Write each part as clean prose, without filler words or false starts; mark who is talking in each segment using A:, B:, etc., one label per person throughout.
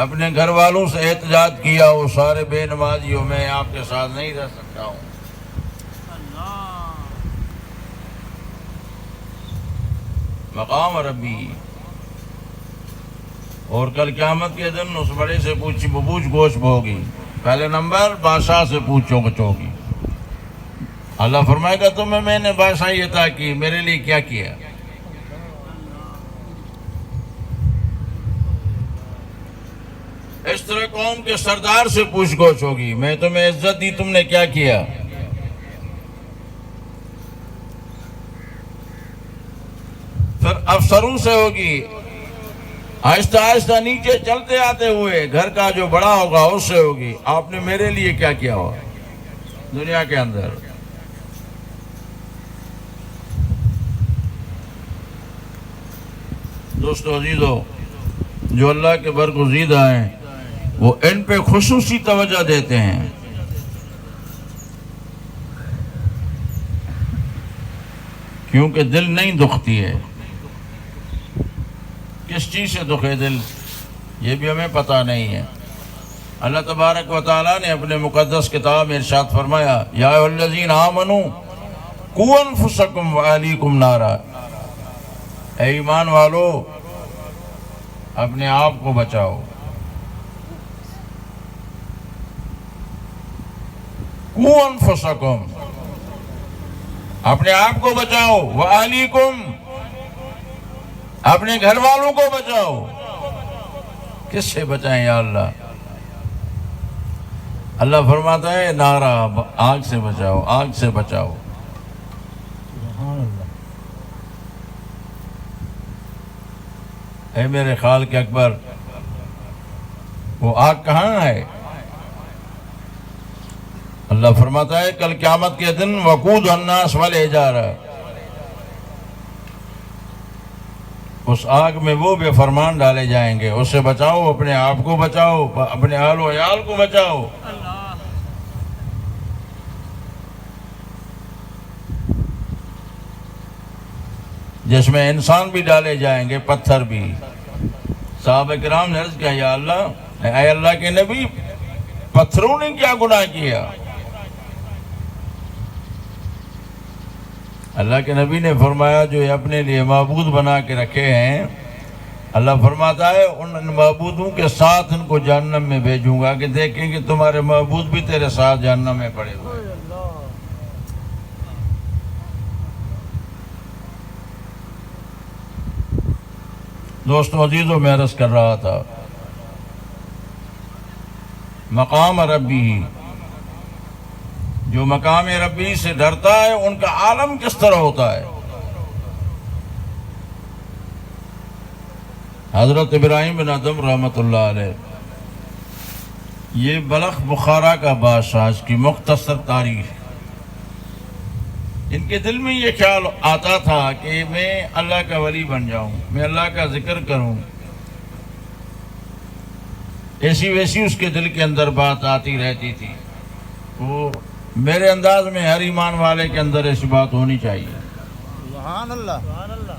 A: اپنے گھر والوں سے احتجاج کیا، وہ سارے بے نمازیوں میں آپ کے ساتھ نہیں رہ سکتا ہوں۔ مقام ربی، اور کل قیامت کے دن اس بڑے سے پوچھ گوش ہوگی۔ پہلے نمبر بادشاہ سے پوچھو گچھوگی۔ اللہ فرمائے گا تمہیں میں نے بادشاہی عطا کی، میرے لیے کیا کیا؟ اس طرح قوم کے سردار سے پوچھ گچھ ہوگی، میں تمہیں عزت دی، تم نے کیا کیا؟ پھر افسروں سے ہوگی، آہستہ آہستہ نیچے چلتے آتے ہوئے گھر کا جو بڑا ہوگا اس سے ہوگی، آپ نے میرے لیے کیا کیا ہوا دنیا کے اندر؟ دوستو عزیزو، جو اللہ کے برگزیدہ ہیں وہ ان پہ خصوصی توجہ دیتے ہیں۔ کیونکہ دل نہیں دکھتی ہے۔ کس چیز سے دکھے دل یہ بھی ہمیں پتہ نہیں ہے۔ اللہ تبارک و تعالیٰ نے اپنے مقدس کتاب میں ارشاد فرمایا، یا ایھا الذین آمنوا قوا انفسکم واہلیکم نارا، اے ایمان والو اپنے آپ کو بچاؤ، قوا انفسکم، اپنے آپ کو بچاؤ، واہلیکم، اپنے گھر والوں کو بچاؤ۔ کس سے بچائیں یا اللہ؟ اللہ فرماتا ہے نارا، آگ سے بچاؤ، آگ سے بچاؤ۔ اے میرے خالق اکبر، وہ آگ کہاں ہے؟ اللہ فرماتا ہے کل قیامت کے دن وقودھا الناس والحجارہ، اس آگ میں وہ بے فرمان ڈالے جائیں گے، اس سے بچاؤ، اپنے آپ کو بچاؤ، اپنے اہل و عیال کو بچاؤ۔ جس میں انسان بھی ڈالے جائیں گے، پتھر بھی۔ صحابہ کرام نے عرض کیا، یا اللہ، اے اللہ کے نبی، پتھروں نے کیا گناہ کیا؟ اللہ کے نبی نے فرمایا جو یہ اپنے لیے معبود بنا کے رکھے ہیں، اللہ فرماتا ہے ان معبودوں کے ساتھ ان کو جہنم میں بھیجوں گا کہ دیکھیں کہ تمہارے معبود بھی تیرے ساتھ جہنم میں پڑے ہوئے۔ دوستو عزیزو، میں عرض کر رہا تھا مقام ربی، جو مقام ربی سے ڈرتا ہے ان کا عالم کس طرح ہوتا ہے۔ حضرت ابراہیم بن ادھم رحمۃ اللہ علیہ، یہ بلخ بخارا کا بادشاہ، اس کی مختصر تاریخ، ان کے دل میں یہ خیال آتا تھا کہ میں اللہ کا ولی بن جاؤں، میں اللہ کا ذکر کروں۔ ایسی ویسی اس کے دل کے اندر بات آتی رہتی تھی۔ وہ میرے انداز میں ہر ایمان والے کے اندر ایسی بات ہونی چاہیے۔
B: سبحان اللہ، سبحان اللہ۔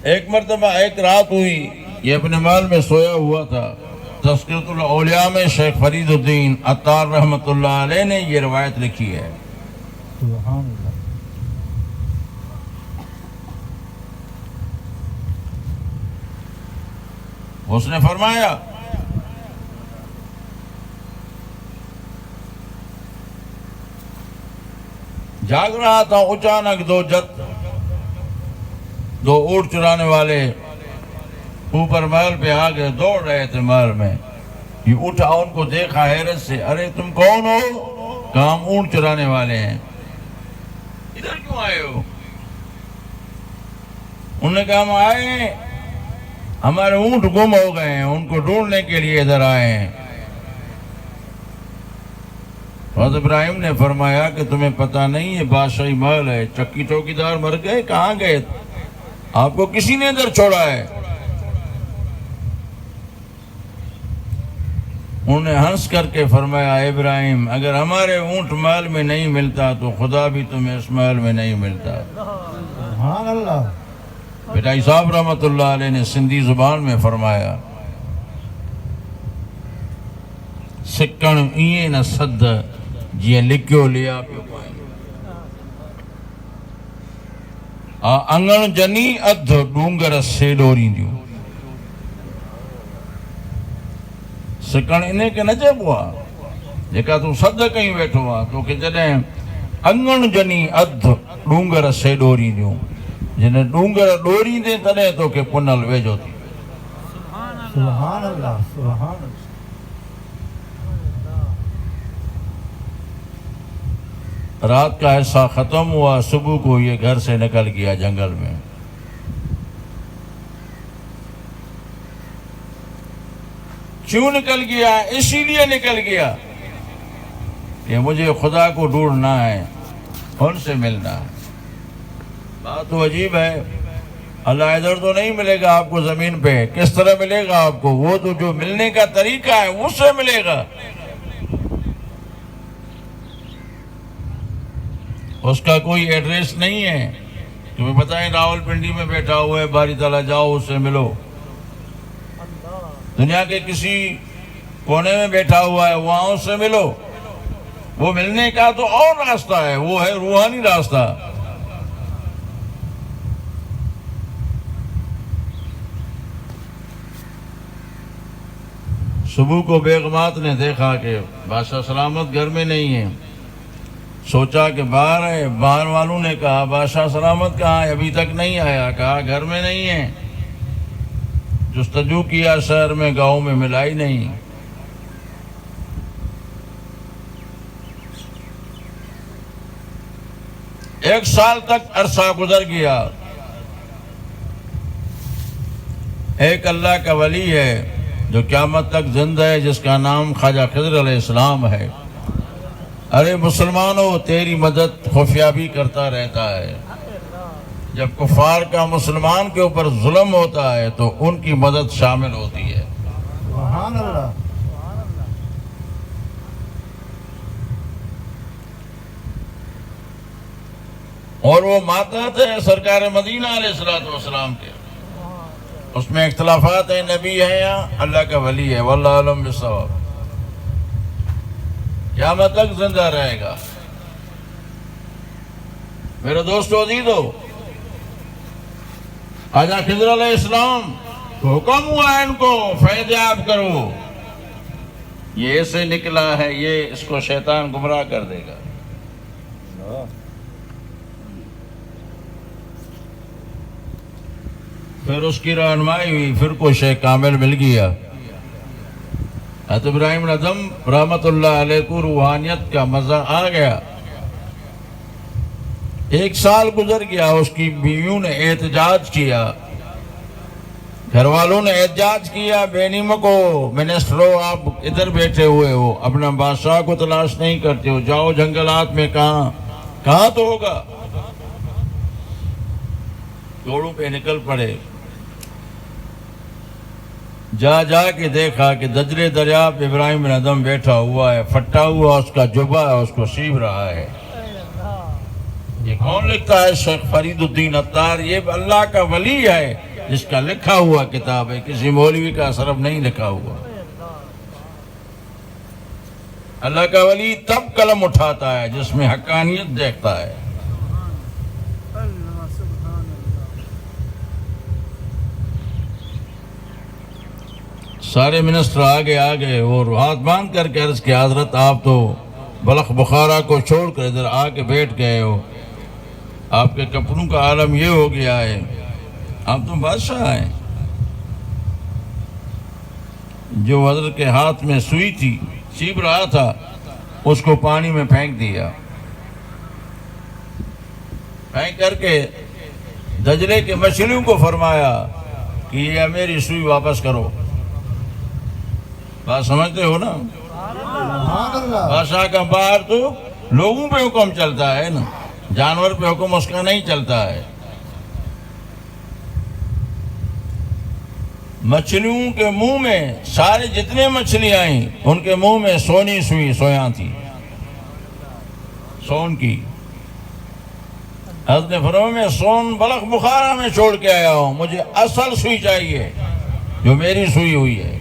A: ایک مرتبہ ایک رات ہوئی، یہ اپنے محل میں سویا ہوا تھا۔ تذکرۃ الاولیاء میں شیخ فرید الدین عطار رحمۃ اللہ علیہ نے یہ روایت لکھی ہے۔
B: سبحان اللہ۔
A: اس نے فرمایا جاگ رہا تھا، اچانک دو اونٹ چرانے والے اوپر محل پہ آ گئے، دوڑ رہے تھے محل میں۔ یہ اٹھا، ان کو دیکھا حیرت سے، ارے تم کون ہو؟ کہا ہم اونٹ چرانے والے ہیں۔ ادھر کیوں آئے ہو؟ انہوں نے کہا ہم آئے ہیں، ہمارے اونٹ گم ہو گئے ہیں، ان کو ڈھونڈنے کے لیے ادھر آئے ہیں۔ حضرت ابراہیم نے فرمایا کہ تمہیں پتہ نہیں یہ بادشاہی محل ہے، چکی چوکیدار مر گئے، کہاں گئے؟ آپ کو کسی نے ادھر چھوڑا ہے؟ انہوں نے ہنس کر کے فرمایا، ابراہیم اگر ہمارے اونٹ محل میں نہیں ملتا تو خدا بھی تمہیں اس محل میں نہیں ملتا۔
B: سبحان اللہ۔
A: بھٹائی صاحب رحمۃ اللہ علیہ نے سندھی زبان میں فرمایا سکن ایئں نہ سد جیئں لکیو لیا پیو پائیں انگن جنی ادھ ڈونگر سے ڈوریندیوں سکن انہیں کے نہ چیبو آ جیکا تو سد کہیں بیٹھو آ تو کہ جنہیں انگن جنی ادھ ڈونگر سے ڈوریندیوں جنہیں ڈونگر ڈوریندے تنے تو کہ پنل ویجو تھی
B: سبحان اللہ سبحان اللہ
A: رات کا حصہ ختم ہوا صبح کو یہ گھر سے نکل گیا جنگل میں کیوں نکل گیا اسی لیے نکل گیا کہ مجھے خدا کو ڈھونڈنا ہے ان سے ملنا ہے بات تو عجیب ہے اللہ ادھر تو نہیں ملے گا آپ کو زمین پہ کس طرح ملے گا آپ کو وہ تو جو ملنے کا طریقہ ہے اس سے ملے گا اس کا کوئی ایڈریس نہیں ہے تمہیں بتائیں راول پنڈی میں بیٹھا ہوا ہے باری تعالیٰ جاؤ اس سے ملو دنیا کے کسی کونے میں بیٹھا ہوا ہے وہاں اس سے ملو وہ ملنے کا تو اور راستہ ہے وہ ہے روحانی راستہ صبح کو بیگمات نے دیکھا کہ بادشاہ سلامت گھر میں نہیں ہے سوچا کہ باہر ہے باہر والوں نے کہا بادشاہ سلامت کہاں ہے ابھی تک نہیں آیا کہا گھر میں نہیں ہے جستجو کیا شہر میں گاؤں میں ملا ہی نہیں ایک سال تک عرصہ گزر گیا ایک اللہ کا ولی ہے جو قیامت تک زندہ ہے جس کا نام خواجہ خضر علیہ السلام ہے ارے مسلمانوں تیری مدد خفیہ بھی کرتا رہتا ہے جب کفار کا مسلمان کے اوپر ظلم ہوتا ہے تو ان کی مدد شامل ہوتی ہے
B: سبحان اللہ
A: اور وہ ماتحت ہے سرکار مدینہ علیہ السلام کے اس میں اختلافات ہیں نبی ہے یا اللہ کا ولی ہے واللہ علم بالصواب قیامت تک زندہ رہے گا میرے دوستو عزیزو خواجہ خضر علیہ السلام حکم ہوا ہے ان کو فیض یاب کرو یہ ایسے نکلا ہے یہ اس کو شیطان گمراہ کر دے گا پھر اس کی رہنمائی ہوئی پھر کو شیخ کامل مل گیا حضرت ابراہیم ندم رحمت اللہ علیہ کو روحانیت کا مزہ آ گیا ایک سال گزر گیا اس کی بیویوں نے احتجاج کیا گھر والوں نے احتجاج کیا بے نیم کو منسٹروں آپ ادھر بیٹھے ہوئے ہو اپنا بادشاہ کو تلاش نہیں کرتے ہو جاؤ جنگلات میں کہاں تو ہوگا جوڑوں پہ نکل پڑے جا کے دیکھا کہ دجلے دریا پہ ابراہیم بن ادم بیٹھا ہوا ہے پھٹا ہوا اس کا جبہ ہے اس کو سیب رہا ہے یہ کون لکھتا ہے شیخ فرید الدین عطار یہ اللہ کا ولی ہے جس کا لکھا ہوا کتاب ہے کسی مولوی کا صرف نہیں لکھا ہوا اللہ کا ولی تب قلم اٹھاتا ہے جس میں حقانیت دیکھتا ہے سارے منسٹر آگے وہ ہاتھ باندھ کر کے عرض کیا حضرت آپ تو بلخ بخارا کو چھوڑ کر ادھر آ کے بیٹھ گئے ہو آپ کے کپڑوں کا عالم یہ ہو گیا ہے آپ تو بادشاہ ہیں جو حضرت کے ہاتھ میں سوئی تھی چیب رہا تھا اس کو پانی میں پھینک دیا پھینک کر کے دجلے کے مچھلیوں کو فرمایا کہ یہ میری سوئی واپس کرو بات سمجھتے ہو نا بادشاہ کا باہر تو لوگوں پہ حکم چلتا ہے نا جانور پہ حکم اس کا نہیں چلتا ہے مچھلیوں کے منہ میں سارے جتنے مچھلیاں آئیں ان کے منہ میں سونی سوئی سویاں تھی سون کی حضرت نے فرمایا میں سون بلخ بخارا میں چھوڑ کے آیا ہوں، مجھے اصل سوئی چاہیے جو میری سوئی ہوئی ہے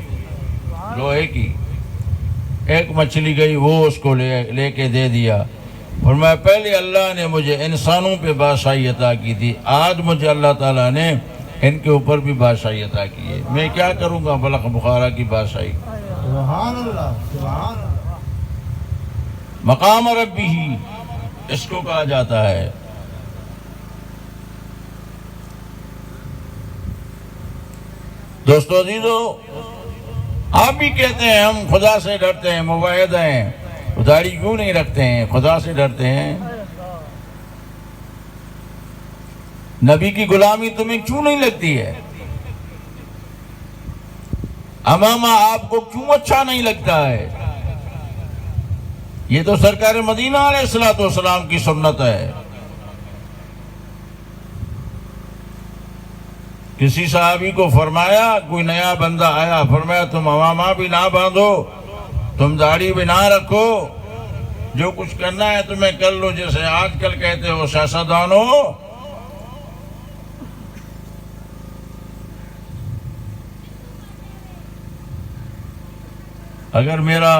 A: لوہے کی۔ ایک مچھلی گئی، وہ اس کو لے کے دے دیا۔ فرمایا پہلے اللہ نے مجھے انسانوں پہ بادشاہی عطا کی تھی، آج مجھے اللہ تعالیٰ نے ان کے اوپر بھی بادشاہی عطا کی ہے، میں کیا کروں گا بلخ بخارا کی بادشاہی۔
B: سبحان اللہ، سبحان اللہ۔
A: مقام ربی ہی اس کو کہا جاتا ہے۔ دوستو عزیزو، آپ بھی کہتے ہیں ہم خدا سے ڈرتے ہیں، مباحد ہیں، داڑھی کیوں نہیں رکھتے ہیں؟ خدا سے ڈرتے ہیں۔ نبی کی غلامی تمہیں کیوں نہیں لگتی ہے؟ امامہ آپ کو کیوں اچھا نہیں لگتا ہے؟ یہ تو سرکار مدینہ علیہ السلام کی سنت ہے۔ کسی صحابی کو فرمایا، کوئی نیا بندہ آیا، فرمایا تم امامہ بھی نہ باندھو، تم داڑھی بھی نہ رکھو، جو کچھ کرنا ہے تمہیں کر لو، جیسے آج کل کہتے ہو سیاستدانو۔ اگر میرا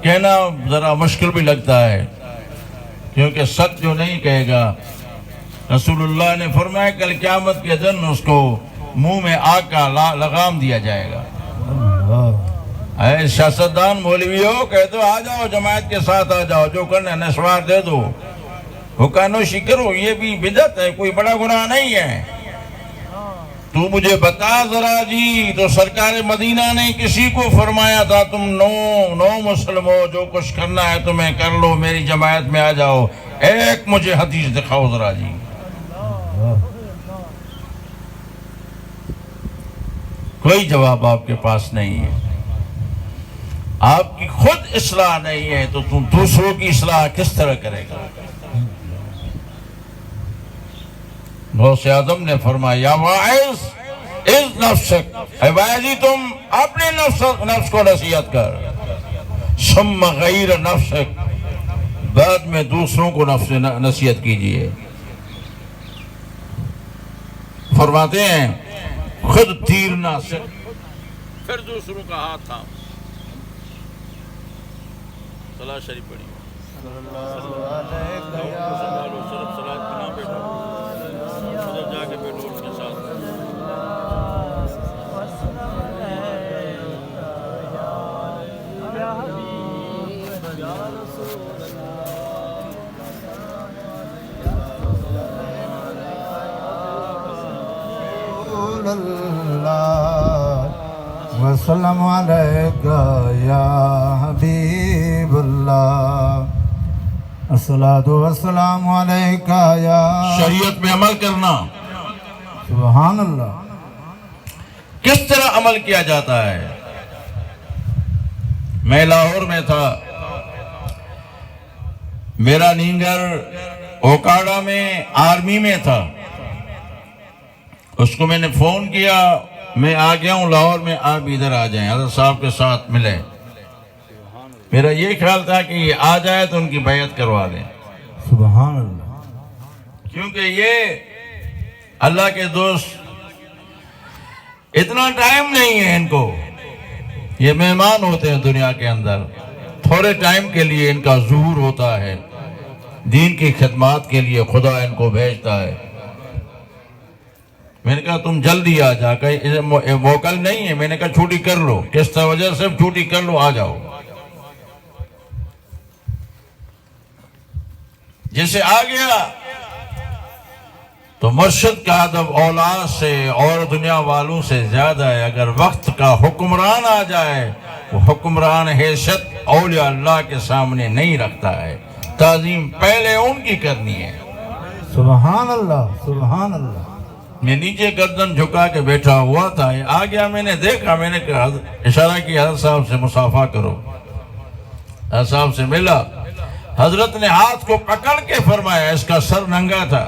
A: کہنا ذرا مشکل بھی لگتا ہے، کیونکہ سچ جو نہیں کہے گا، رسول اللہ نے فرمایا کل قیامت کے دن اس کو منہ میں آگ کا لگام دیا جائے گا۔ اے سیاستدان مولویوں کہہ دو آ جاؤ جماعت کے ساتھ آ جاؤ، جو کرنا ہے نسوار دے دو، حکا نوشی کرو، یہ بھی بدعت ہے، کوئی بڑا گناہ نہیں ہے۔ تو مجھے بتا ذرا جی، تو سرکار مدینہ نے کسی کو فرمایا تھا تم نو مسلم ہو، جو کچھ کرنا ہے تمہیں کر لو، میری جماعت میں آ جاؤ؟ ایک مجھے حدیث دکھاؤ ذرا جی۔ کوئی جواب آپ کے پاس نہیں ہے۔ آپ کی خود اصلاح نہیں ہے تو تم دوسروں کی اصلاح کس طرح کرے گا؟ غوث اعظم نے فرمایا یا واعظ اذ نفسک، اے واعظی تم اپنے نفس کو نصیحت کر، ثم غیر نفسک، بعد میں دوسروں کو نصیحت کیجئے۔ فرماتے ہیں خود تیر نہ سک، پھر دوسروں کا ہاتھ تھام۔ صلاۃ شریف پڑھی۔ ادھر جا کے بیٹھو اس کے ساتھ۔
B: وسلم علیکہ یا حبیب اللہ، الصلاۃ والسلام علیکہ یا
A: شریعت میں عمل کرنا،
B: سبحان اللہ۔
A: کس طرح عمل کیا جاتا ہے؟ میں لاہور میں تھا، میرا نینگر اوکاڑا میں آرمی میں تھا، اس کو میں نے فون کیا، میں آ گیا ہوں لاہور میں، آپ ادھر آ جائیں، حضرت صاحب کے ساتھ ملیں۔ میرا یہ خیال تھا کہ یہ آ جائے تو ان کی بیعت کروا لیں،
B: سبحان اللہ،
A: کیونکہ یہ اللہ کے دوست اتنا ٹائم نہیں ہے ان کو، یہ مہمان ہوتے ہیں دنیا کے اندر، تھوڑے ٹائم کے لیے ان کا ظہور ہوتا ہے، دین کی خدمات کے لیے خدا ان کو بھیجتا ہے۔ میں نے کہا تم جلدی آ جا، کہ موکل نہیں ہے، میں نے کہا چھوٹی کر لو، کس وجہ سے چھوٹی کر لو، آ جاؤ۔ جیسے آ گیا تو مرشد کا ادب اولاد سے اور دنیا والوں سے زیادہ ہے۔ اگر وقت کا حکمران آ جائے، وہ حکمران حیثیت اولیاء اللہ کے سامنے نہیں رکھتا ہے، تعظیم پہلے ان کی کرنی ہے۔
B: سبحان اللہ، سبحان اللہ۔
A: میں نیچے گردن جھکا کے بیٹھا ہوا تھا، آ گیا، میں نے دیکھا، میں نے کہا اشارہ کیا حضرت صاحب سے مصافحہ کرو، حضرت صاحب سے ملا، حضرت نے ہاتھ کو پکڑ کے فرمایا، اس کا سر ننگا تھا،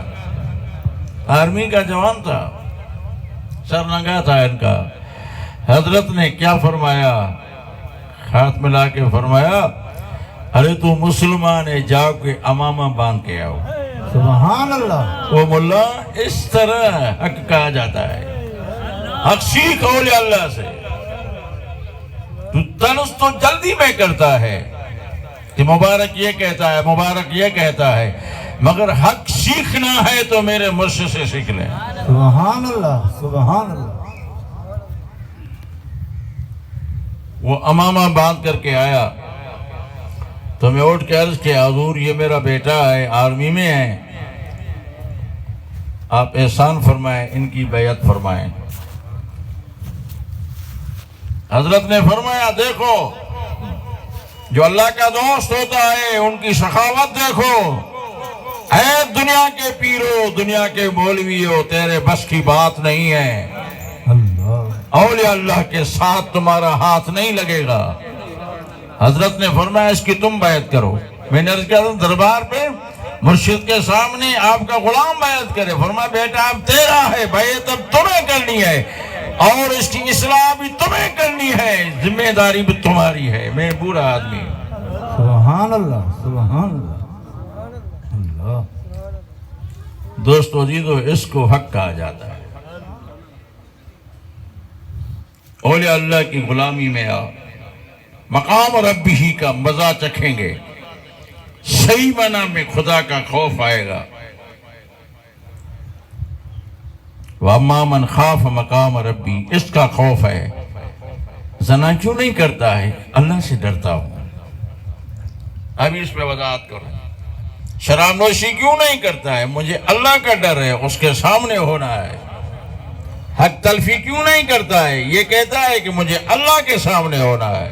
A: آرمی کا جوان تھا، سر ننگا تھا ان کا۔ حضرت نے کیا فرمایا؟ ہاتھ ملا کے فرمایا ارے تو مسلمان ہے، جاؤ کے امامہ باندھ کے آؤ۔
B: سبحان اللہ
A: وہ ملا اس طرح حق کہا جاتا ہے. حق سیکھ اولیاء اللہ سے. تو تنس تو جلدی میں کرتا ہے کہ مبارک یہ کہتا ہے، مبارک یہ کہتا ہے، مگر حق سیکھنا ہے تو میرے مرشد سے سیکھ لیں.
B: سبحان اللہ سبحان اللہ.
A: وہ امامہ باندھ کر کے آیا تو میں اٹھ کے عرض کیا حضور یہ میرا بیٹا ہے، آرمی میں ہے، آپ احسان فرمائیں، ان کی بیعت فرمائیں. حضرت نے فرمایا دیکھو جو اللہ کا دوست ہوتا ہے ان کی سخاوت دیکھو. اے دنیا کے پیرو، دنیا کے مولویو، تیرے بس کی بات نہیں ہے.
B: اللہ
A: اولیاء اللہ کے ساتھ تمہارا ہاتھ نہیں لگے گا. حضرت نے فرمایا اس کی تم بیعت کرو. میں نے عرض کیا دربار پہ مرشد کے سامنے آپ کا غلام بیعت کرے. فرمایا بیٹا اب تیرا ہے، بیعت اب تمہیں کرنی ہے اور اس کی اصلاح بھی تمہیں کرنی ہے، ذمہ داری بھی تمہاری ہے. میں بوڑھا آدمی ہوں.
B: سبحان اللہ سبحان اللہ. اللہ
A: دوستو عزیزو، اس کو حق کہا جاتا ہے. اولیاء اللہ کی غلامی میں آ مقام ربی ہی کا مزہ چکھیں گے. صحیح معنی میں خدا کا خوف آئے گا. وَأَمَّا مَنْ خَافَ مَقَامَ رَبِّي، اس کا خوف ہے. زنا کیوں نہیں کرتا ہے؟ اللہ سے ڈرتا ہوں. ابھی اس پہ وضاحت کروں. شراب نوشی کیوں نہیں کرتا ہے؟ مجھے اللہ کا ڈر ہے، اس کے سامنے ہونا ہے. حق تلفی کیوں نہیں کرتا ہے؟ یہ کہتا ہے کہ مجھے اللہ کے سامنے ہونا ہے.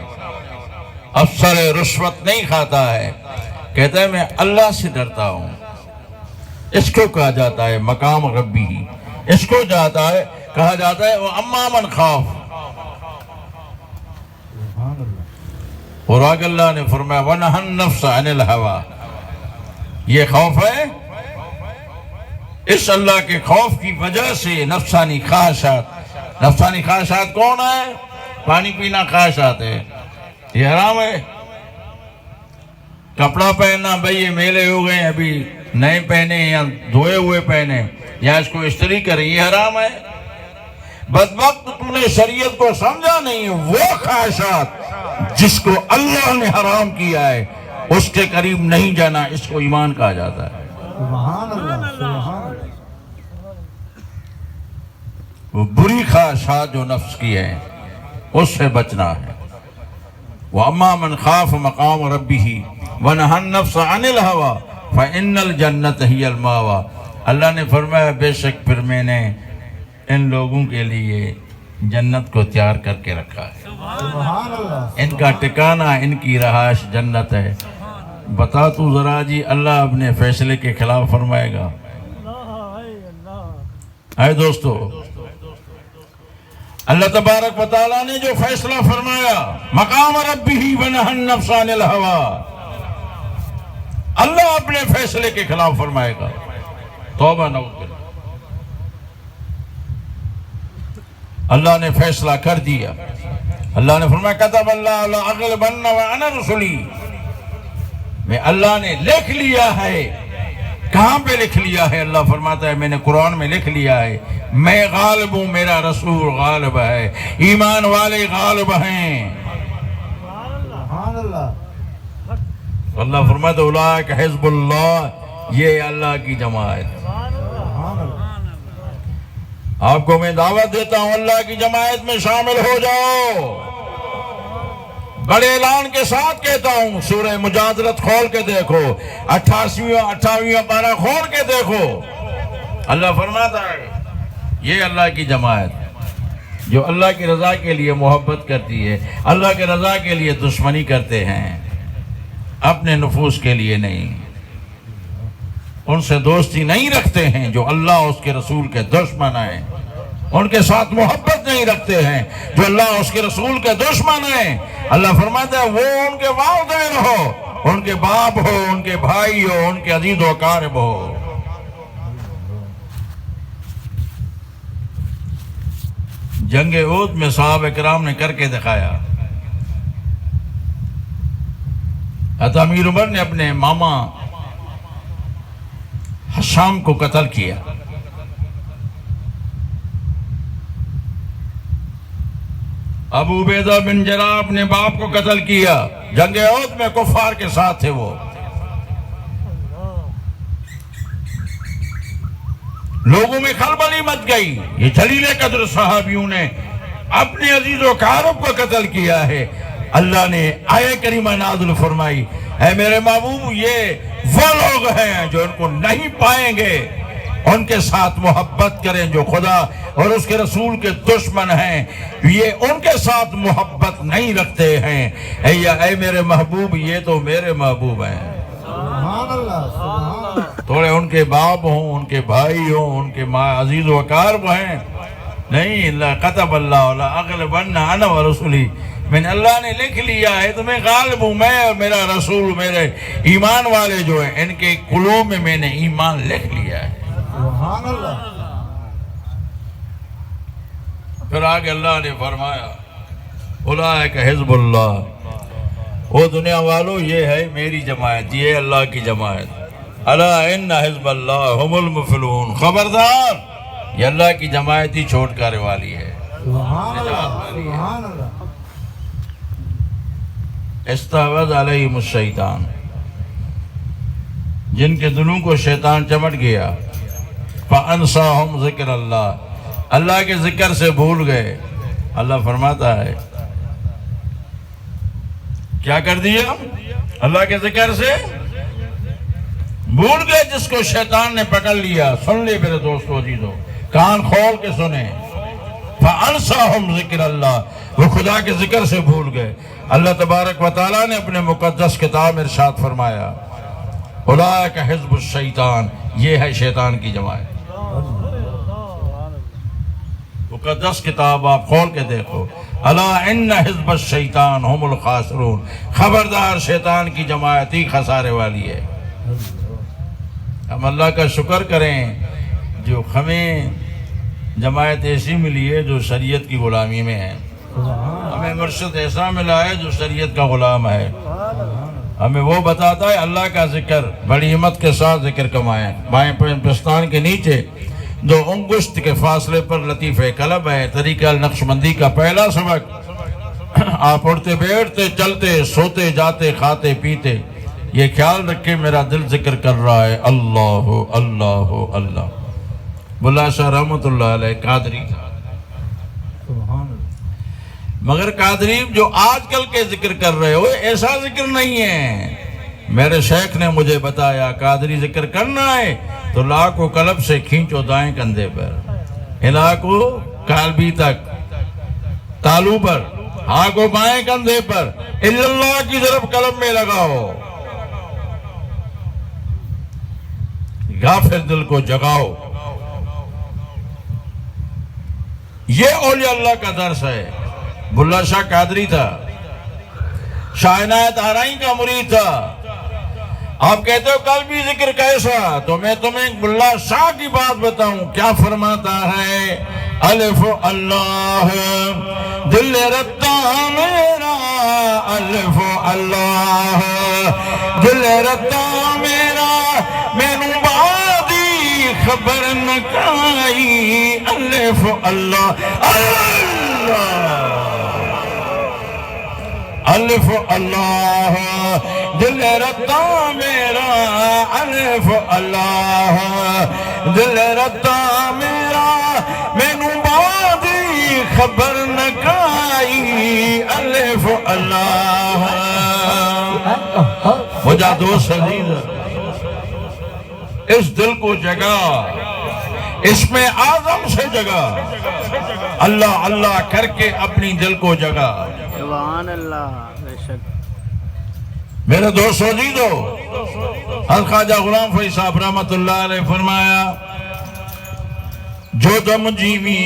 A: افسر رشوت نہیں کھاتا ہے، کہتا ہے میں اللہ سے ڈرتا ہوں. اس کو کہا جاتا ہے مقام ربی. اس کو کہا جاتا ہے وہ اما من خاف.
B: سبحان اللہ.
A: اور آگ اللہ نے فرمایا وَنَهَا النَّفْسَ عَنِ الْهَوَىٰ. یہ خوف ہے اس اللہ کے خوف کی وجہ سے نفسانی خواہشات. نفسانی خواہشات کون ہے؟ پانی پینا خواہشات ہے، یہ حرام ہے. کپڑا پہننا، بھئی یہ میلے ہو گئے ابھی نئے پہنے یا دھوئے ہوئے پہنے یا اس کو استری کریں، یہ حرام ہے. بدبخت تم نے شریعت کو سمجھا نہیں. وہ خواہشات جس کو اللہ نے حرام کیا ہے اس کے قریب نہیں جانا، اس کو ایمان کہا جاتا ہے.
B: سبحان اللہ سبحان اللہ.
A: وہ بری خواہشات جو نفس کی ہیں اس سے بچنا ہے. وَأَمَّا مَنْ خَافَ مَقَامَ رَبِّهِ وَنَهَا النَّفْسَ عَنِ الْهَوَىٰ فَإِنَّ الْجَنَّةَ هِيَ الْمَأْوَىٰ. اللہ نے فرمایا بے شک پھر میں نے ان لوگوں کے لیے جنت کو تیار کر کے رکھا ہے.
B: سبحان اللہ.
A: ان کا ٹھکانہ، ان کی رہائش جنت ہے. بتا تو ذرا جی اللہ اپنے فیصلے کے خلاف فرمائے گا؟ اے دوستو، اللہ تبارک و تعالیٰ نے جو فیصلہ فرمایا مقام ربہ وَنَهَا النَّفْسَ عَنِ الْهَوَىٰ، اللہ اپنے فیصلے کے خلاف فرمائے گا. توبہ نعوذ باللہ. اللہ نے فیصلہ کر دیا. اللہ نے فرمایا کتب اللہ لأغلبن وأنا رسلی. میں اللہ نے لکھ لیا ہے. کہاں پہ لکھ لیا ہے؟ اللہ فرماتا ہے میں نے قرآن میں لکھ لیا ہے میں غالب ہوں، میرا رسول غالب ہے، ایمان والے غالب ہیں.
B: سبحان اللہ.
A: اللہ فرماتا ہے اولئک حزب اللہ، یہ اللہ کی جماعت.
B: سبحان اللہ.
A: آپ کو میں دعوت دیتا ہوں اللہ کی جماعت میں شامل ہو جاؤ. بڑے اعلان کے ساتھ کہتا ہوں، سورہ مجادلت کھول کے دیکھو، 88واں پارہ کھول کے دیکھو. اللہ فرماتا ہے یہ اللہ کی جماعت جو اللہ کی رضا کے لیے محبت کرتی ہے، اللہ کے رضا کے لیے دشمنی کرتے ہیں، اپنے نفوس کے لیے نہیں. ان سے دوستی نہیں رکھتے ہیں جو اللہ اس کے رسول کے دشمن ہیں. ان کے ساتھ محبت نہیں رکھتے ہیں جو اللہ اس کے رسول کے دشمن ہیں. اللہ فرماتا ہے وہ ان کے والدین ہو، ان کے باپ ہو، ان کے بھائی ہو، ان کے عزیز و اقارب ہو. جنگ احد میں صحابہ کرام نے کر کے دکھایا. حضرت امیر عمر نے اپنے ماما شام کو قتل کیا۔ ابو عبیدہ بن جراح اپنے باپ کو قتل کیا، جنگ احد میں کفار کے ساتھ تھے وہ۔ لوگوں میں خلبلی مچ گئی، یہ جلیل قدر صحابیوں نے اپنے عزیز و اقارب کو قتل کیا ہے۔ اللہ نے آیت کریمہ نازل فرمائی، اے میرے محبوب یہ وہ لوگ ہیں جو ان کو نہیں پائیں گے، ان کے ساتھ محبت کریں۔ جو خدا اور اس کے رسول کے دشمن ہیں یہ ان کے ساتھ محبت نہیں رکھتے ہیں۔ اے میرے محبوب یہ تو میرے محبوب ہیں۔
B: سبحان اللہ، سبحان اللہ۔
A: تھوڑے ان کے باپ ہوں، ان کے بھائی ہوں، ان کے ماں عزیز و اقارب ہیں، نہیں اللہ کتب اللہ لا اغلبن انا ورسولی، اللہ نے لکھ لیا ہے تو میں غالب ہوں، میں اور میرا رسول، میرے ایمان والے جو ہیں ان کے قلوب میں نے ایمان لکھ لیا ہے۔
B: سبحان اللہ۔
A: پھر آگے اللہ نے فرمایا اولئک حزب اللہ، وہ دنیا والوں یہ ہے میری جماعت، یہ ہے اللہ کی جماعت۔ الا ان حزب اللہ هم المفلحون، خبردار یہ اللہ کی جماعت ہی چھوٹ کرنے والی ہے۔
B: سبحان اللہ، سبحان اللہ۔
A: استحوذ علیہم الشیطان، جن کے دلوں کو شیطان چمٹ گیا، فانساہم ذکر اللہ، اللہ کے ذکر سے بھول گئے۔ اللہ فرماتا ہے کیا کر دیا؟ اللہ کے ذکر سے بھول گئے، جس کو شیطان نے پکڑ لیا۔ سن لے میرے دوستو عزیزو، کان کھول کے سنیں، فانساہم ذکر اللہ، وہ خدا کے ذکر سے بھول گئے۔ اللہ تبارک و تعالیٰ نے اپنے مقدس کتاب میں ارشاد فرمایا اولئک حزب الشیطان، یہ ہے شیطان کی جماعت۔ مقدس کتاب آپ کھول کے دیکھو، الا ان حزب الشیطان هم الخاسرون، خبردار شیطان کی جماعت ہی خسارے والی ہے۔ ہم اللہ کا شکر کریں جو ہمیں جماعت ایسی ملی ہے جو شریعت کی غلامی میں ہے، ہمیں مرشد ایسا ملا ہے جو شریعت کا غلام ہے، ہمیں وہ بتاتا ہے اللہ کا ذکر، بڑی ہمت کے ساتھ ذکر کمائیں۔ بائیں پستان کے نیچے 2 انگشت کے فاصلے پر لطیفہ قلب ہے، طریقہ نقش بندی کا پہلا سبق۔ آپ اڑتے بیٹھتے چلتے سوتے جاتے کھاتے پیتے یہ خیال رکھے میرا دل ذکر کر رہا ہے اللہ اللہ اللہ۔ بلا شاہ رحمت اللہ علیہ قادری تھا،
B: سبحان اللہ۔
A: مگر قادری جو آج کل کے ذکر کر رہے ہو ایسا ذکر نہیں ہے۔ میرے شیخ نے مجھے بتایا قادری ذکر کرنا ہے تو لا کو قلب سے کھینچو دائیں کندھے پر، ہلا کو قلبی تک تالو پر، ہاں کو بائیں کندھے پر، اللہ کی طرف قلب میں لگاؤ، غافل دل کو جگاؤ۔ یہ اولیاء اللہ کا درس ہے۔ بلّہ شاہ قادری تھا، شاہ عنایت آرائی کا مرید تھا۔ آپ کہتے ہو قلبی ذکر کیسا، تو میں تمہیں بلّہ شاہ کی بات بتاؤں کیا فرماتا ہے۔ الف اللہ دل رتا میرا، الف اللہ دل رتا میرا، مینوں بادی خبر نہ کائی، الف اللہ اللہ الف اللہ دل رتا میرا، الف اللہ دل رتا میرا، مینوں بادی خبر نہ کائی، الف اللہ۔ مجھا دوست عزیز اس دل کو جگا، اس میں اعظم سے جگا، اللہ اللہ کر کے اپنی دل کو جگا۔
C: سبحان اللہ، بے شک۔
A: میرے دوست عزیزو، حضرت خواجہ غلام فرید صاحب رحمت اللہ علیہ فرمایا جو دم جیوی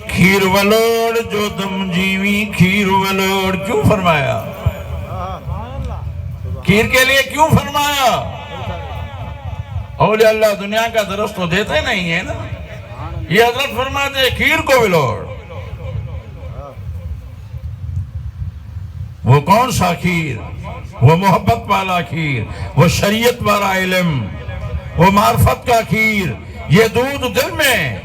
A: کھیر ولوڑ، جو دم جیوی کھیر ولوڑ، کیوں فرمایا؟ کھیر کے لیے کیوں فرمایا؟ اولیاء اللہ دنیا کا درست تو دیتے نہیں ہے نا، یہ حضرت فرماتے ہیں کھیر کو ولوڑ۔ وہ کون سا کھیر؟ وہ محبت والا کھیر، وہ شریعت والا علم، وہ معرفت کا کھیر، یہ دودھ دل میں